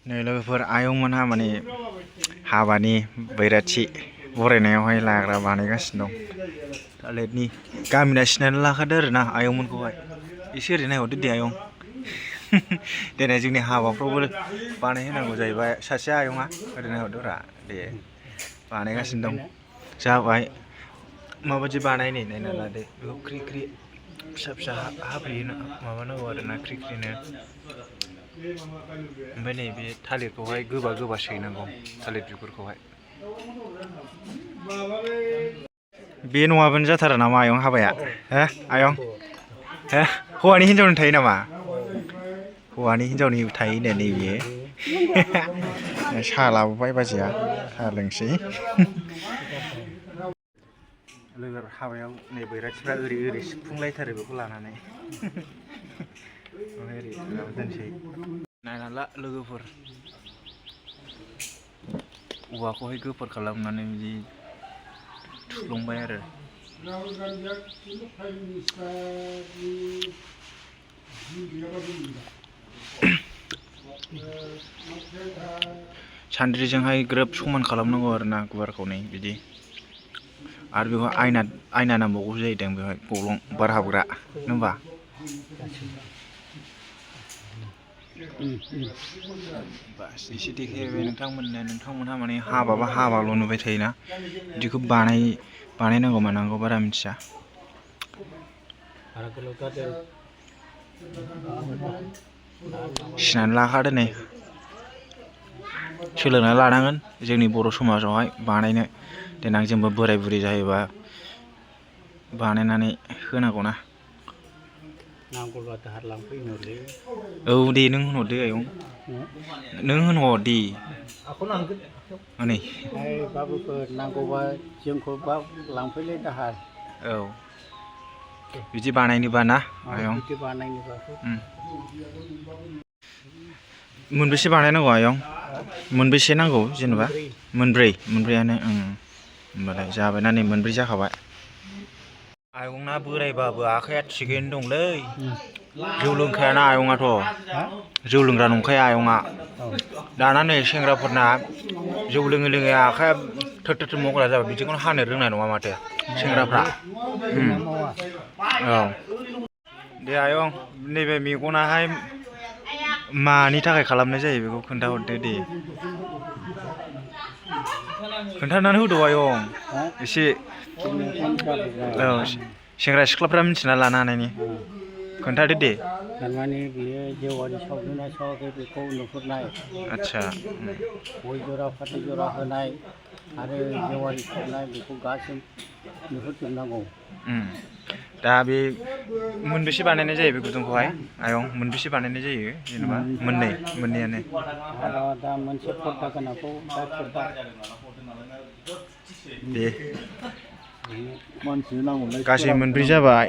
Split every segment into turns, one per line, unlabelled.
नै लोगोफोर आयंमोनहा माने हाबानि बैराथि बरायनायावहाय लाग्रा बानायगासिनो दं। थालिरनि गामिना सिनायनानै लाखादो आरोना आयंमोनखौहाय। एसे ओरै नायहरदो दे आयं। देनाय जोंनि हाबाफ्रावबो बानायहोनांगौ जाहैबाय सासे आयंआ। ओरै नायहरदोब्रा दे बानायगासिनो दं। जाबाय माबायदि बानायनो नायना लादो बेखौ ख्रि ख्रि फिसा फिसा हाफ्लेयो माबानांगौ आरोना ख्रि ख्रिनो। ओमफ्राय नैबे थालिरखौहाय गोबा गोबा सैनांगौ थालिर बिगुरखौहाय। बे नङाबानो जाथारा नामा आयं हाबाया? हो आयं? हो हौवानि हिनजावनि थायो नामा? हौवानि हिनजावनि थायोनो नैबे। साहा लाबोबाय बाजैया साहा लोंसै। लोगो हाबायाव नै बैराथिफ्रा ओरै ओरै सिबफुंलायथारो बेखौ लानानै। ओमफ्राय ओरै दोनसै नायना ला लोगोफोर औवाखौहाय गोफार खालामनानै बिदि थुफ्लंबाय आरो। सान्द्रिजोंहाय ग्रोब समान खालामनांगौ आरोना गुवारखौ नै बिदि। आरो बेखौ आयना नांबावगौ जाहैदों बेवहाय गब्लं बार हाबग्रा नङा होमबा? बास एसे देखायबाय नोंथांमोनहा माने हाबाबा हाबाल' नुबाय थायोना बिदिखौ बानायनांगौ मानांगौ बारा मिथिया। सिनायनानै लाखादो नै सोलोंनानै लानांगोन जोंनि बर' समाजावहाय बानायनो। देनां जोंबो बोराय बुरै जायोबा बानायनानै होनांगौना।
नांगौबा दाहार लांफैनोलै।
औ दे नों होनहरदो आयं। नों होनहर दे। हनै
बाबुफोर नांगौबा जोंखौ लांफैलै दाहार।
औ बिदि बानायनोबा ना आयं?
बिदि बानायनोबा।
मोनबेसे बानायनांगौ आयं? मोनबेसे नांगौ जेनेबा? मोनब्रैयानो होमबालाय जाबायना नै मोनब्रै जाखाबाय। आयंना बोरायबाबो आखाइया थिगैनो दंलै। जौ लोंखायाना आयंआथ'। जौ लोंग्रा नंखाया आयंआ। दाना नै सेंग्राफोरना जौ लोङै लोङै आखाइया थोर थोर मावग्रा जाबाय बिदिखौनो हानो रोंनाय नङा माथो सेंग्राफ्रा। औ दे आयं नैबे मेगनाहाय मानि थाखाय खालामनाय जायो बेखौ खोन्थाहरदो दे। खोन्थानानै होदो आयं एसे। औ सेंग्रा सिख्लाफ्रा मिथिना लानो हानायनि खोन्थादो दे।
थारमाने बियो जेवारि सावदोंना सावाखै बेखौ नुहुरनाय।
आदसा
गय जरा फाथै जरा होनाय आरो जेवारि सावनाय बेखौ गासिबो नुहुरजोबनांगौ।
दा बे मोनबेसे बानायनाय जायो बे गुदुंखौहाय आयं? मोनबेसे बानायनाय जायो जेनेबा? मोननैयानो।
दा मोनसे पर्दा गोनांखौ
दे गासै मोनब्रै जाबाय।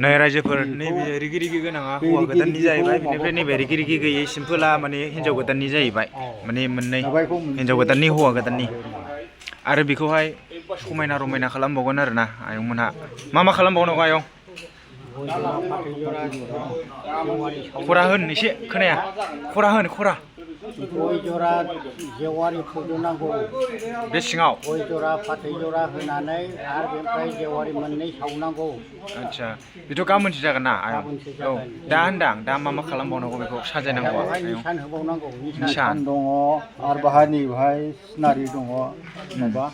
नै रायजोफोर नैबे रिगि रिगि गोनाङा हौवा गोदाननि जाहैबाय। बेनिफ्राय नैबे रिगि रिगि गैयै सिम्पोला माने हिन्जाव गोदाननि जाहैबाय। माने मोननै हिन्जाव गोदाननि हौवा गोदाननि। आरो बेखौहाय समायना रमायना खालामबावगोन आरोना आयंमोनहा। मा खालामबावनांगौ आयं? खरा होन एसे खोनाया। खरा होन खरा।
गय जरा जेवारि फज'नांगौ।
बे सिङाव?
गय जरा फाथै जरा होनानै आरो बेनिफ्राय जेवारि मोननै सावनांगौ।
आदसा बेथ' गाबोनसो जागोन ना आयं? औ दा होनदां दा मा खालामबावनांगौ बेखौ साजायनांगौआ?
निसान होबावनांगौ।
निसान
दङ आरो बाहाय नैबेहाय सिनारि दङ माबा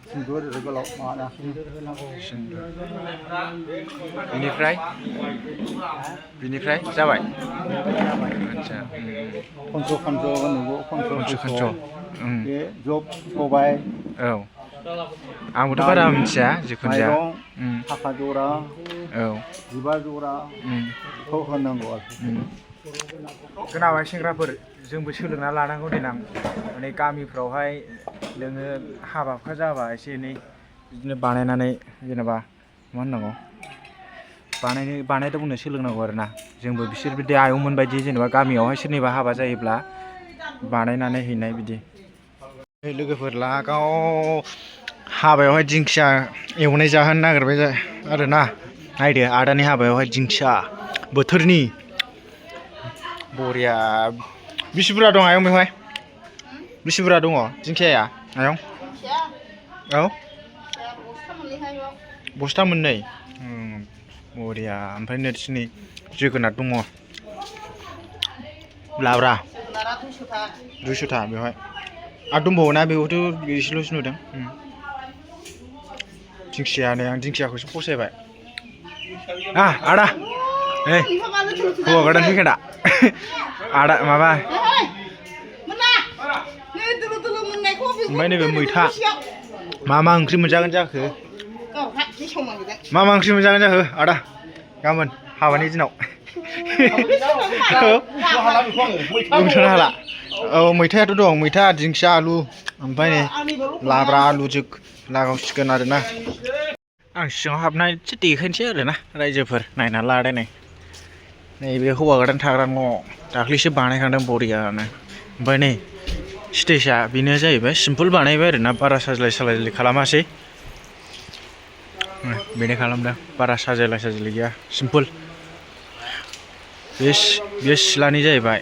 सिन्दुर गोलाव माबाना सिन्दुर होनांगौ।
बिनिफ्राय जाबाय? आदसा
खनस' होनांगौ खनस' बे जब सबाय।
औ आंबोथ' बारा मिथिया जिखुनु जाया।
थाखा जरा
औ
बिबार जरा बेखौ होनांगौ आरोखि।
खोनाबाय सेंग्राफोर जोंबो सोलोंना लानांगौ देनां माने गामिफ्रावहाय नोङो हाबा हुखा जाबा एसे एनै बिदिनो बानायनानै जेनेबा मा होननांगौ बानायदावनो सोलोंनांगौ आरोना। जोंबो बिसोर बिदि आयंमोन बायदि जेनेबा गामियावहाय सोरनिबा हाबा जायोब्ला बानायनानै हैनाय बिदि। लोगोफोर लागाव हाबायावहाय दिंखिया एवनाय जाहोनो नागिरबाय आरोना। नायदो आदानि हाबायावहाय दिंखिया बोथोरनि बरिया बेसे बुरजा दं आयं बेवहाय बेसे बुरजा दङ दिंखियाया आयं औ बस्था मोननै बरिया ओमफ्राय नोंसिनि जोगोनार दङ लाब्रा 200 बेवहाय आरो दंबावो ना बेखौथ' एसेल'सो नुदों दिंखियानो आं दिंखियाखौसो फसायबाय आदा ओइ हौवा गोदान फैखा दा आदा माबा ओमफ्राय नैबे मैथा मा ओंख्रि मोनजागोन जाखो मा ओंख्रि मोनजागोन जाखो आदा गाबोन हाबानि दिनाव बुंथ'नो हाला औ मैथायाथ' दं मैथा दिंखिया आलु ओमफ्राय नै लाब्रा आलुजों लागावसिगोन आरोना आं सिङाव हाबनाय एसे देखायनोसै आरोना रायजोफोर नायना लादो नैबे हौवा गोदान थाग्रा न' दाख्लैसो बानायखांदों बरियानो ओमफ्राय नै स्टेजआ बेनो जाहैबाय सिम्पोल बानायबाय आरोना बारा साजलाय साजलाय खालामासै बेनो खालामदों बारा साजायलाय साजायलाय गैया सिम्पोल बे सिलानि जाहैबाय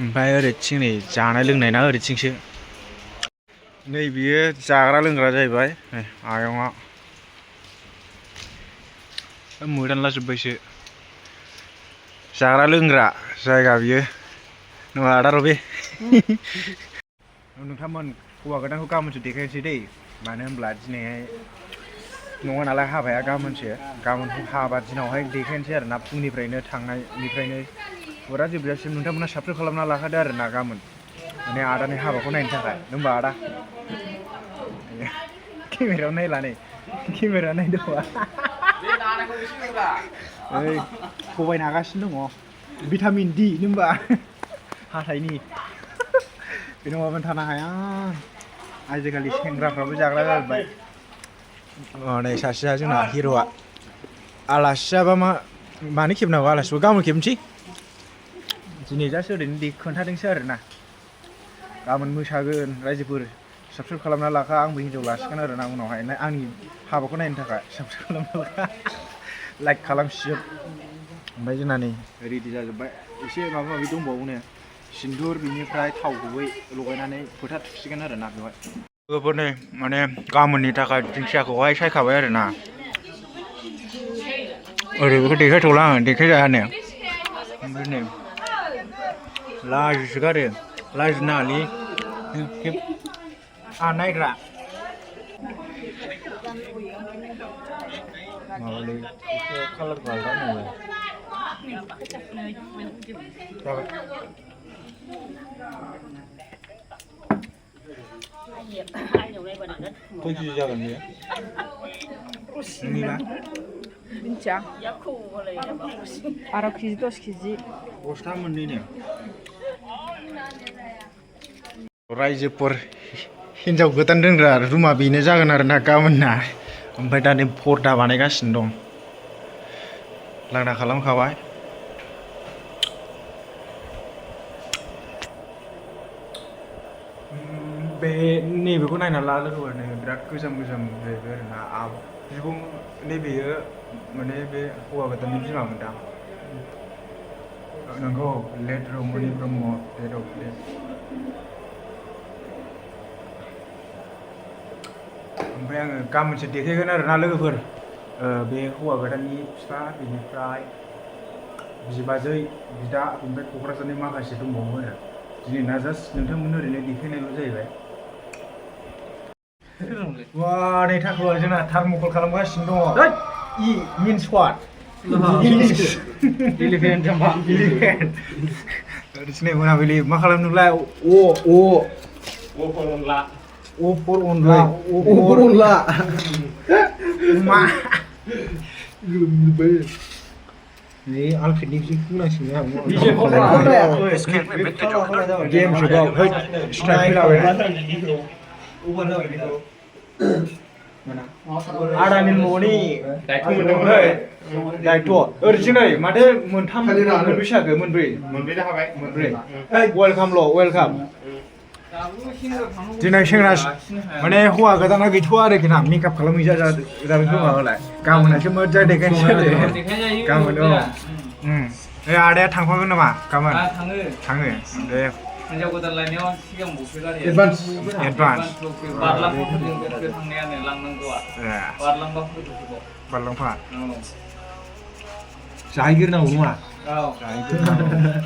ओमफ्राय ओरैथिं नै जानाय लोंनाय ना ओरैथिंसो नै बियो जाग्रा लोंग्रा जाहैबाय आयंआ मोदानलाजोब्बायसो जाग्रा लोंग्रा जायगा बियो नङा आदा रबि नोंथांमोन हौवा गोदानखौ गाबोनसो देखायनोसै दै मानो होनब्ला दिनैहाय नङा नालाय हाबाया गाबोनसो गाबोनखौ हाबा दिनावहाय देखायनोसै आरोना फुंनिफ्रायनो थांनायनिफ्रायनो फुरा जोबजासिम नोंथांमोना साबस्क्राइब खालामना लाखादो आरोना गाबोन माने आदानि हाबाखौ नायनो थाखाय नङा होमबा आदा केमेरायाव नायला नै केमेरायाव नायदों ओइ सबाय नागासिनो दङ भिटामिन डि नङा होमबा हाथाइनि बे नङाबानो थानो हाया आजिखालि सेंग्राफ्राबो जाग्रा जाजोब्बाय नै सासेया जोंना हिर'आ आलासि जाबा मानो खेबनांगौ आलासिखौ गाबोन खेबनोसै दिनै जास्ट ओरैनो खोन्थादोंसो आरोना गाबोन मोसागोन रायजोफोर साबस्क्राइब खालामना लाखा आंबो हिन्जाव लासिगोन आरोना उनावहाय आंनि हाबाखौ नायनो थाखाय साबस्क्राइब खालामना लाखा लाइक खालामसिगोन ओमफ्राय जोंना नै रेडि जाजोब्बाय एसे माबा माबि दंबावोनो सिन्दुर बिनिफ्राय थाव गुबै लगायनानै फोथा थुसिगोन आरोना बेवहाय लोगोफोरनि माने गाबोननि थाखाय दिंखियाखौहाय सायखाबाय आरोना ओरै बेखौ देखायथ'ला आङो देखायजायानो ओमफ्राय नै लाजिसो गारो लाजिनो नाङालै नायग्रा माबालै एसे कालारखौ आलदा नुयो जाबाय खय केजि जागोन बेयो नोंनिबा
मिन्थिया 12 केजि 10 केजि
बस्था मोननैनो रायजोफोर हिन्जाव गोदान दोनग्रा रुमा बेनो जागोन आरोना गाबोनना ओमफ्राय दा नै पर्दा बानायगासिनो दं लांदा खालामखाबाय बे नैबेखौ नायना ला लोगोफोर नै बिराद गोजाम जाहैबाय आरोना बिखौ नैबेयो माने बे हौवा गोदाननि बिमामोन दा नंगौ लेट रमनि ब्रह्म डेट अफ डेथ ओमफ्राय आङो गाबोनसो देखायगोन आरोना लोगोफोर बे हौवा गोदाननि बिफा बेनिफ्राय बिबाजै बिदा ओमफ्राय क'क्राझारनि माखासे दंबावो आरो दिनै ना जास्ट नोंथांमोननो ओरैनो देखायनायल' जाहैबाय वा नै थाखोआ जोंना थार्मकल खालामगासिनो दङ इ मिन्स व्हाट इलिफेन्ट जाम्बा इलिफेन्ट दिनै मोनाबिलि मा खालामनोलाय अ फर अनला अमा नै आलफेटनिसो बुंनांसिगोन गेम जुगाव आदानि न'नि दायथ' मोनदोंमोन दायथ' ओरैसो नै माथो मोनथाम मोनबैसागो मोनब्रै जाखाबाय मोनब्रै वेलकाम दिनै सेंग्रा माने हौवा गोदाना गैथ'वा आरोखि ना मेकआप खालामहैजाबाय खोमाबालाय गाबोनहायसो मोजां देखायनोसै आरो गाबोन आदाया थांफागोन नामा गाबोन
थाङो
थाङो दे
हिनजाव गोदान लायनायाव सिगां बबे गारिया
एडभान्स
एडभान्स
बारलांफाफोरजों थांनायानो लांनांगौआ बारलांफाफोरखौ
बारलांफा
जाहैग्रोनांगौ नङा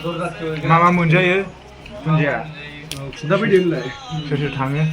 दरजाखौ
मा मा मोनजायो दुन्दिया
खिन्थाफैदो होनलाय
सोर सोर थाङो